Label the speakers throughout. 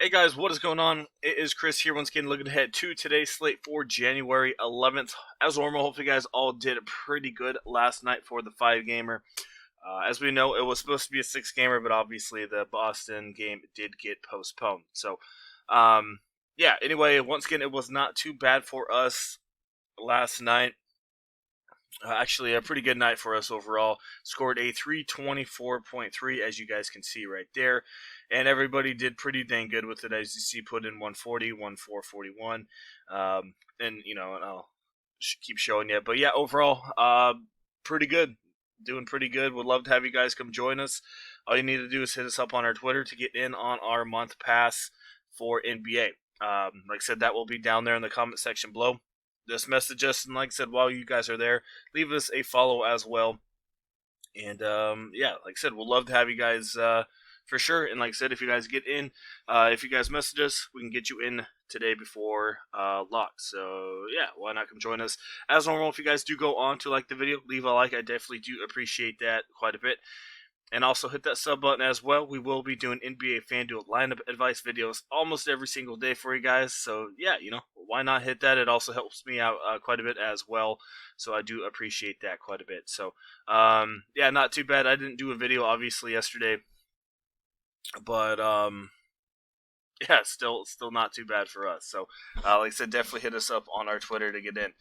Speaker 1: Hey guys, what is going on? It is Chris here once again looking ahead to today's slate for January 11th. As normal, hopefully you guys all did pretty good last night for the 5-gamer. As we know, it was supposed to be a 6-gamer, but obviously the Boston game did get postponed. Yeah, anyway, once again, it was not too bad for us last night. Actually, a pretty good night for us overall. Scored a 324.3, as you guys can see right there. And everybody did pretty dang good with it, as you see, put in 140, 1441. And I'll keep showing you. But yeah, overall, pretty good. Doing pretty good. Would love to have you guys come join us. All you need to do is hit us up on our Twitter to get in on our month pass for NBA. Like I said, that will be down there in the comment section below. Just message us, and like I said, while you guys are there, leave us a follow as well. And yeah, like I said, we'll love to have you guys for sure. And like I said, if you guys get in, if you guys message us, we can get you in today before lock. So yeah, why not come join us? As normal, if you guys do go on to like the video, leave a like. I definitely do appreciate that quite a bit. And also hit that sub button as well. We will be doing NBA Fanduel lineup advice videos almost every single day for you guys. So yeah, why not hit that? It also helps me out quite a bit as well. So I do appreciate that quite a bit. So yeah, not too bad. I didn't do a video obviously yesterday, but yeah, still not too bad for us. So, like I said, definitely hit us up on our Twitter to get in.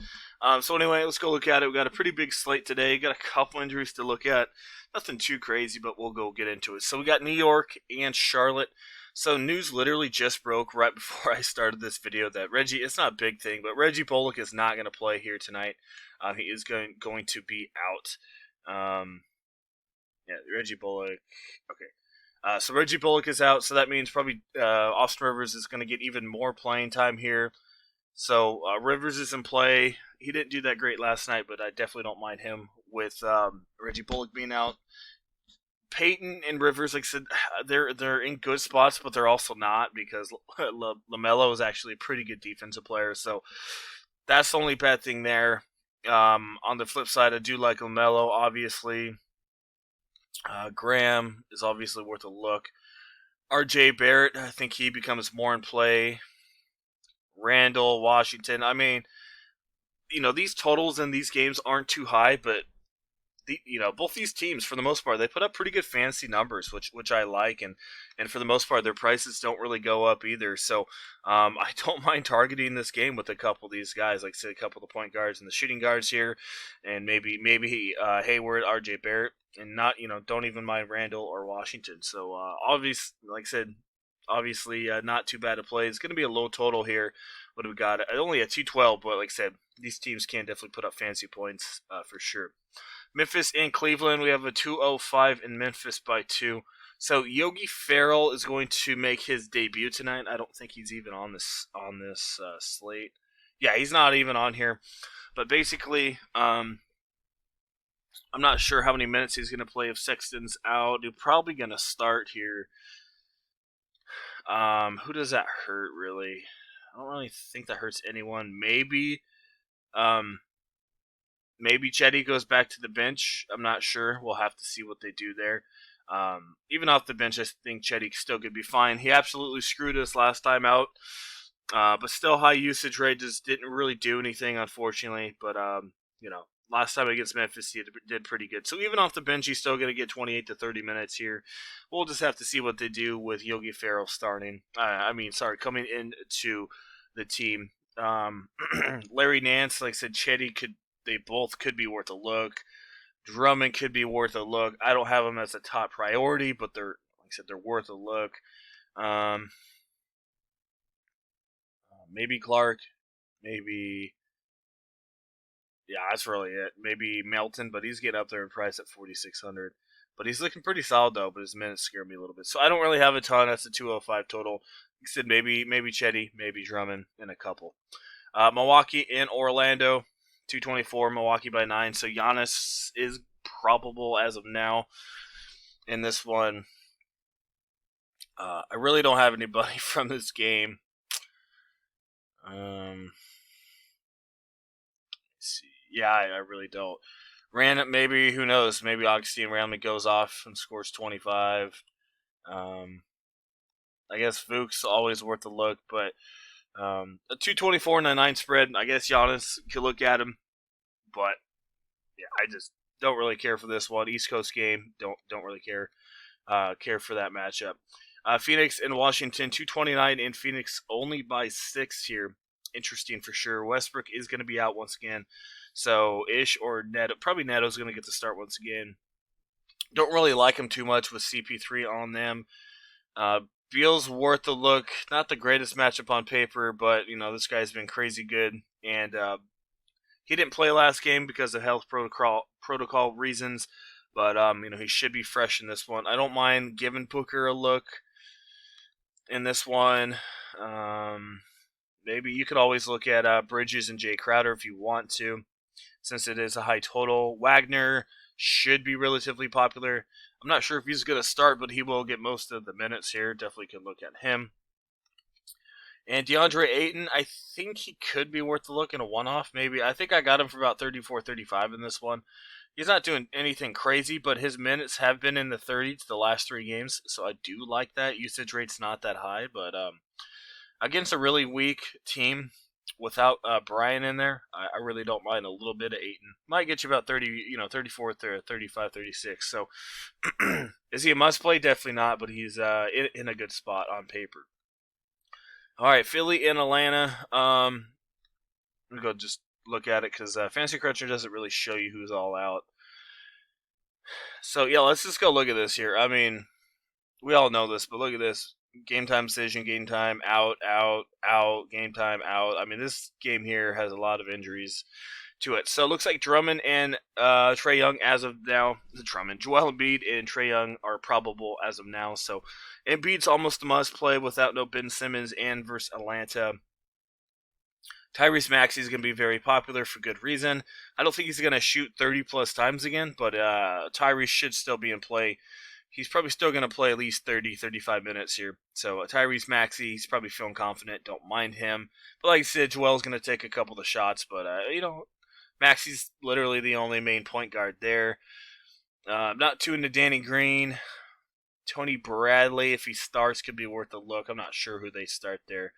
Speaker 1: So anyway, let's go look at it. We got a pretty big slate today. Got a couple injuries to look at. Nothing too crazy, but we'll go get into it. So we got New York and Charlotte. So news literally just broke right before I started this video that it's not a big thing, but Reggie Bullock is not going to play here tonight. He is going to be out. Yeah, Reggie Bullock. Okay. So Reggie Bullock is out, so that means probably Austin Rivers is going to get even more playing time here. So Rivers is in play. He didn't do that great last night, but I definitely don't mind him with Reggie Bullock being out. Peyton and Rivers, like I said, they're in good spots, but they're also not because LaMelo is actually a pretty good defensive player. So that's the only bad thing there. On the flip side, I do like LaMelo, obviously. Graham is obviously worth a look. R.J. Barrett, I think he becomes more in play. Randall, Washington. I mean, these totals in these games aren't too high, but both these teams, for the most part, they put up pretty good fantasy numbers, which I like, and for the most part, their prices don't really go up either. So I don't mind targeting this game with a couple of these guys, like say a couple of the point guards and the shooting guards here, and maybe Hayward, R.J. Barrett, and not don't even mind Randall or Washington. So obviously, like I said, obviously not too bad a play. It's going to be a low total here. What do we got? Only a 212, but like I said, these teams can definitely put up fancy points for sure. Memphis and Cleveland, we have a 205 in Memphis by 2. So Yogi Ferrell is going to make his debut tonight. I don't think he's even on this slate. Yeah, he's not even on here. But basically, I'm not sure how many minutes he's going to play if Sexton's out. He's probably going to start here. Who does that hurt, really? I don't really think that hurts anyone. Maybe Chetty goes back to the bench. I'm not sure. We'll have to see what they do there. Even off the bench, I think Chetty still could be fine. He absolutely screwed us last time out. But still, high usage rate just didn't really do anything, unfortunately. But, last time against Memphis, he did pretty good. So even off the bench, he's still going to get 28 to 30 minutes here. We'll just have to see what they do with Yogi Ferrell starting. Coming into the team. Larry Nance, like I said, they both could be worth a look. Drummond could be worth a look. I don't have them as a top priority, but they're worth a look. Maybe Clark, maybe that's really it. Maybe Melton, but he's getting up there in price at 4,600. But he's looking pretty solid though. But his minutes scare me a little bit, so I don't really have a ton. That's a 205 total. Like I said, maybe Chetty, maybe Drummond, and a couple. Milwaukee and Orlando. 224, Milwaukee by 9. So Giannis is probable as of now in this one. I really don't have anybody from this game. Let's see. Yeah, I really don't. Random, maybe, who knows? Maybe Augustine randomly goes off and scores 25. I guess Vooks always worth a look, but a 224 and a 9 spread. I guess Giannis could look at him, but yeah, I just don't really care for this one. East Coast game, don't really care for that matchup. Phoenix and Washington, 229 in Phoenix only by 6 here. Interesting for sure. Westbrook is going to be out once again, so Ish or Neto, probably Neto's going to get the start once again. Don't really like him too much with CP3 on them. Beal's worth a look. Not the greatest matchup on paper, but this guy's been crazy good, and he didn't play last game because of health protocol reasons. But he should be fresh in this one. I don't mind giving Booker a look in this one. Maybe you could always look at Bridges and Jay Crowder if you want to, since it is a high total. Wagner should be relatively popular. I'm not sure if he's going to start, but he will get most of the minutes here. Definitely could look at him. And Deandre Ayton, I think he could be worth a look in a one-off, maybe. I think I got him for about 34, 35 in this one. He's not doing anything crazy, but his minutes have been in the 30s the last 3 games, so I do like that. Usage rate's not that high, but against a really weak team without Brian in there, I really don't mind a little bit of Ayton. Might get you about 30, 34, 35, 36. So is he a must-play? Definitely not, but he's in a good spot on paper. All right, Philly and Atlanta. I'm going to go just look at it because Fantasy Cruncher doesn't really show you who's all out. So, yeah, let's just go look at this here. I mean, we all know this, but look at this. Game time decision, game time, out, game time, out. I mean, this game here has a lot of injuries to it. So it looks like Drummond and Trae Young as of now. Joel Embiid and Trae Young are probable as of now. So Embiid's almost a must-play without no Ben Simmons and versus Atlanta. Tyrese Maxey is going to be very popular for good reason. I don't think he's going to shoot 30-plus times again, but Tyrese should still be in play. He's probably still going to play at least 30, 35 minutes here. So Tyrese Maxey, he's probably feeling confident. Don't mind him. But like I said, Joel's going to take a couple of shots. But, Maxey's literally the only main point guard there. Not too into Danny Green. Tony Bradley, if he starts, could be worth a look. I'm not sure who they start there.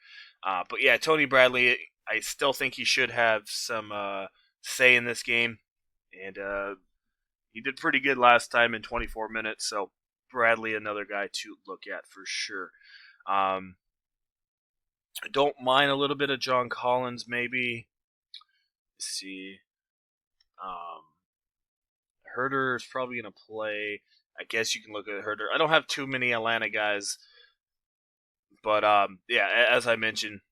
Speaker 1: But yeah, Tony Bradley, I still think he should have some say in this game. And he did pretty good last time in 24 minutes. So Bradley, another guy to look at for sure. I don't mind a little bit of John Collins, maybe. Let's see. Herder is probably going to play. I guess you can look at Herder. I don't have too many Atlanta guys. But, yeah, as I mentioned,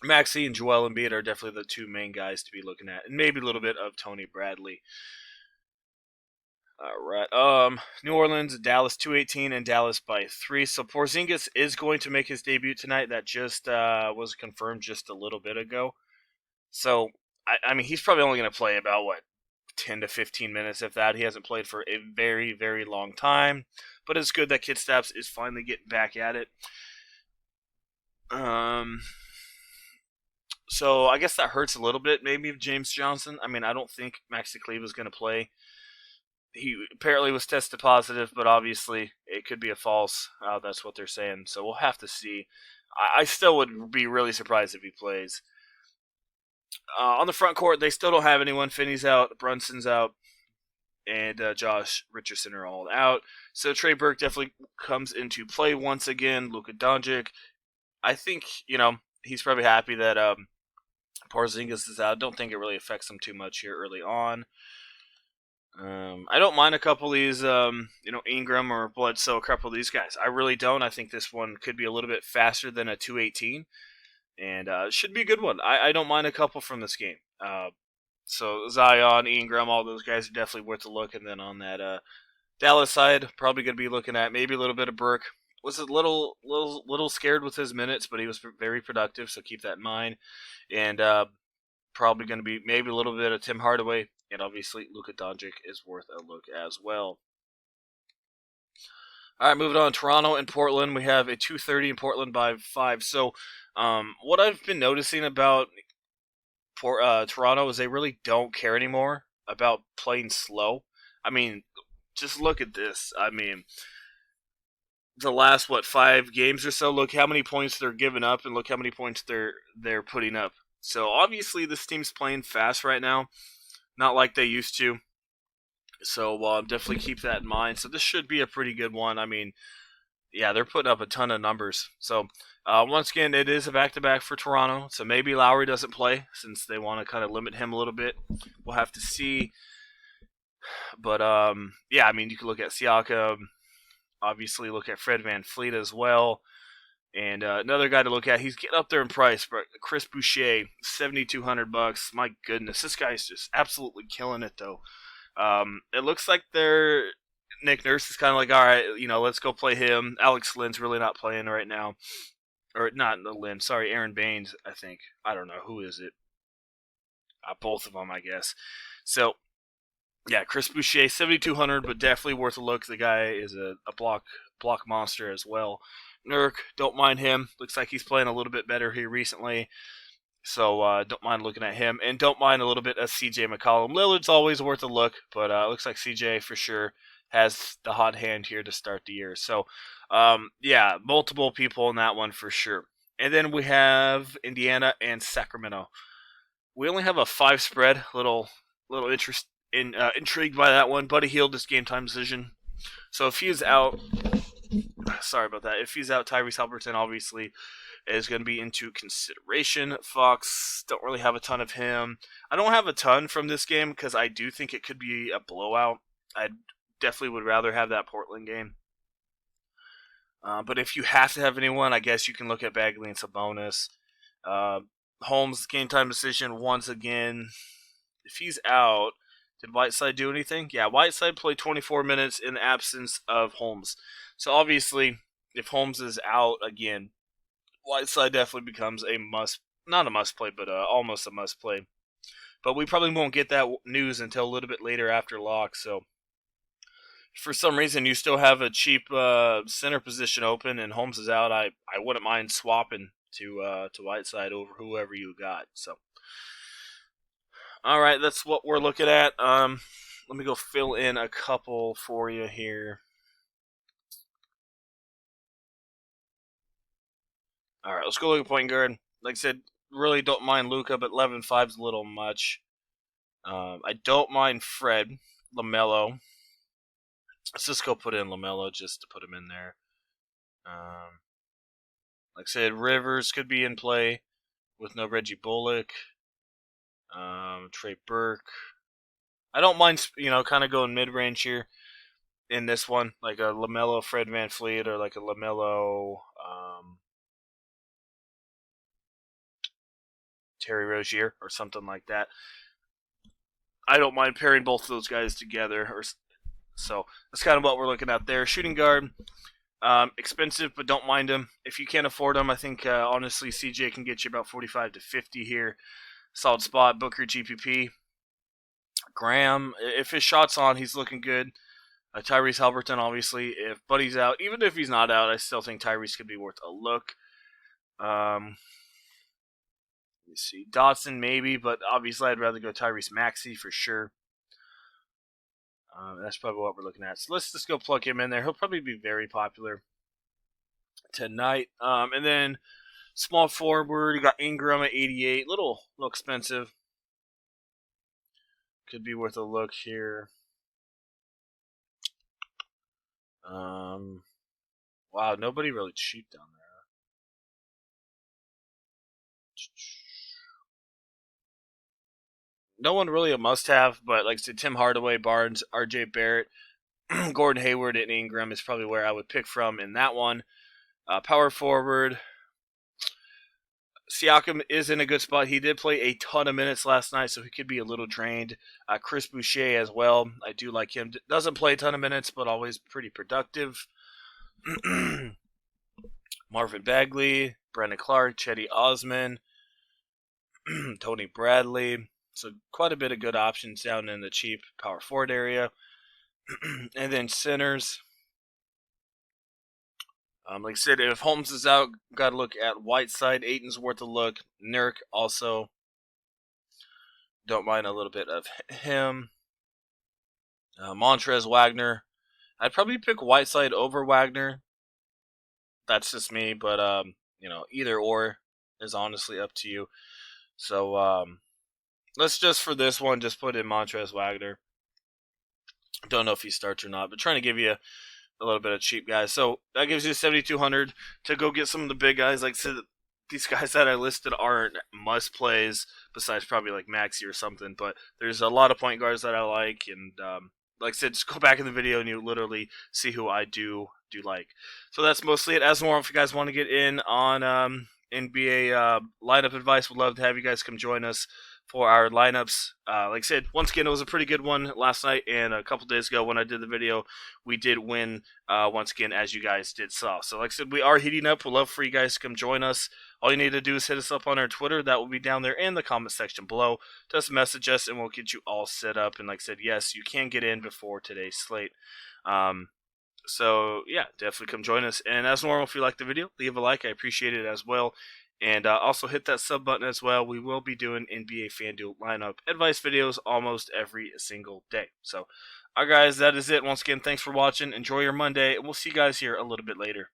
Speaker 1: Maxey and Joel Embiid are definitely the 2 main guys to be looking at. And maybe a little bit of Tony Bradley. All right. New Orleans, Dallas 218, and Dallas by 3. So Porzingis is going to make his debut tonight. That just was confirmed just a little bit ago. So, I mean, he's probably only going to play about, 10 to 15 minutes, if that. He hasn't played for a very, very long time. But it's good that Kid Staps is finally getting back at it. So I guess that hurts a little bit, maybe, of James Johnson. I mean, I don't think Maxi Cleve is going to play. He apparently was tested positive, but obviously it could be a false. That's what they're saying. So we'll have to see. I still would be really surprised if he plays. On the front court, they still don't have anyone. Finney's out, Brunson's out, and Josh Richardson are all out. So Trey Burke definitely comes into play once again. Luka Doncic. I think, he's probably happy that Porzingis is out. Don't think it really affects him too much here early on. I don't mind a couple of these, Ingram or Bledsoe, a couple of these guys. I really don't. I think this one could be a little bit faster than a 218. And it should be a good one. I don't mind a couple from this game. So Zion, Ingram, all those guys are definitely worth a look. And then on that Dallas side, probably going to be looking at maybe a little bit of Burke. Was a little scared with his minutes, but he was very productive, so keep that in mind. And probably going to be maybe a little bit of Tim Hardaway. And obviously, Luka Doncic is worth a look as well. All right, moving on. Toronto and Portland. We have a 230 in Portland by 5. So what I've been noticing about Toronto is they really don't care anymore about playing slow. I mean, just look at this. I mean, the last 5 games or so. Look how many points they're giving up, and look how many points they're putting up. So obviously this team's playing fast right now, not like they used to. So definitely keep that in mind. So this should be a pretty good one. I mean, yeah, they're putting up a ton of numbers. So once again, it is a back-to-back for Toronto. So maybe Lowry doesn't play since they want to kind of limit him a little bit. We'll have to see. But yeah, I mean, you can look at Siakam. Obviously, look at Fred VanVleet as well. And another guy to look at, he's getting up there in price, but Chris Boucher, $7,200. My goodness, this guy's just absolutely killing it, though. It looks like Nick Nurse is kind of like, all right, let's go play him. Alex Lynn's really not playing right now, or not Lynn. Sorry, Aaron Baines. I think I don't know who is it. Both of them, I guess. So yeah, Chris Boucher, 7,200, but definitely worth a look. The guy is a block monster as well. Nurk, don't mind him. Looks like he's playing a little bit better here recently. So don't mind looking at him. And don't mind a little bit of CJ McCollum. Lillard's always worth a look, but it looks like CJ for sure has the hot hand here to start the year. So, yeah, multiple people in that one for sure. And then we have Indiana and Sacramento. We only have a 5 spread. Little intrigued by that one. Buddy Hield this game time decision. So if he's out, sorry about that. If he's out, Tyrese Halberton obviously is going to be into consideration. Fox, don't really have a ton of him. I don't have a ton from this game because I do think it could be a blowout. I definitely would rather have that Portland game. But if you have to have anyone, I guess you can look at Bagley and Sabonis. Holmes, game time decision once again. If he's out, did Whiteside do anything? Yeah, Whiteside played 24 minutes in the absence of Holmes. So obviously, if Holmes is out again, Whiteside definitely becomes not a must play, but almost a must play. But we probably won't get that news until a little bit later after lock. So if for some reason you still have a cheap center position open and Holmes is out, I wouldn't mind swapping to Whiteside over whoever you got. So, all right, that's what we're looking at. Let me go fill in a couple for you here. All right, let's go look at point guard. Like I said, really don't mind Luka, but 11.5 is a little much. I don't mind Fred LaMelo. Let's just go put in LaMelo just to put him in there. Like I said, Rivers could be in play with no Reggie Bullock. Trey Burke. I don't mind, kind of going mid-range here in this one, like a LaMelo Fred VanVleet or like a LaMelo Terry Rozier or something like that. I don't mind pairing both of those guys together. So that's kind of what we're looking at there. Shooting guard, expensive, but don't mind him. If you can't afford him, I think honestly CJ can get you about 45 to 50 here. Solid spot. Booker, GPP. Graham, if his shot's on, he's looking good. Tyrese Halberton, obviously. If Buddy's out, even if he's not out, I still think Tyrese could be worth a look. Let me see. Dotson, maybe, but obviously I'd rather go Tyrese Maxey for sure. That's probably what we're looking at. So let's just go plug him in there. He'll probably be very popular tonight. And then small forward, you got Ingram at 88. Little expensive. Could be worth a look here. Wow, nobody really cheap down there. No one really a must-have, but like I said, Tim Hardaway, Barnes, R.J. Barrett, Gordon Hayward, and Ingram is probably where I would pick from in that one. Power forward, Siakam is in a good spot. He did play a ton of minutes last night, so he could be a little drained. Chris Boucher as well. I do like him. Doesn't play a ton of minutes, but always pretty productive. Marvin Bagley, Brandon Clark, Chetty Osman, Tony Bradley. So quite a bit of good options down in the cheap power forward area. And then centers. Like I said, if Holmes is out, got to look at Whiteside. Ayton's worth a look. Nurk also. Don't mind a little bit of him. Montrez Wagner. I'd probably pick Whiteside over Wagner. That's just me, but either or is honestly up to you. So let's just for this one just put in Montrezl Wagner. Don't know if he starts or not, but trying to give you a little bit of cheap guys. So that gives you 7,200 to go get some of the big guys. Like I said, these guys that I listed aren't must plays, besides probably like Maxi or something. But there's a lot of point guards that I like, and like I said, just go back in the video and you literally see who I do like. So that's mostly it. As more, if you guys want to get in on NBA lineup advice, would love to have you guys come join us for our lineups. Like I said, once again, it was a pretty good one last night, and a couple days ago when I did the video, we did win once again, as you guys did saw. So like I said, we are heating up. We'd love for you guys to come join us. All you need to do is hit us up on our Twitter. That will be down there in the comment section below. Just message us, and we'll get you all set up. And like I said, yes, you can get in before today's slate. So yeah, definitely come join us. And as normal, if you like the video, leave a like. I appreciate it as well. And also hit that sub button as well. We will be doing NBA Fanduel lineup advice videos almost every single day. So, all right, guys, that is it. Once again, thanks for watching. Enjoy your Monday, and we'll see you guys here a little bit later.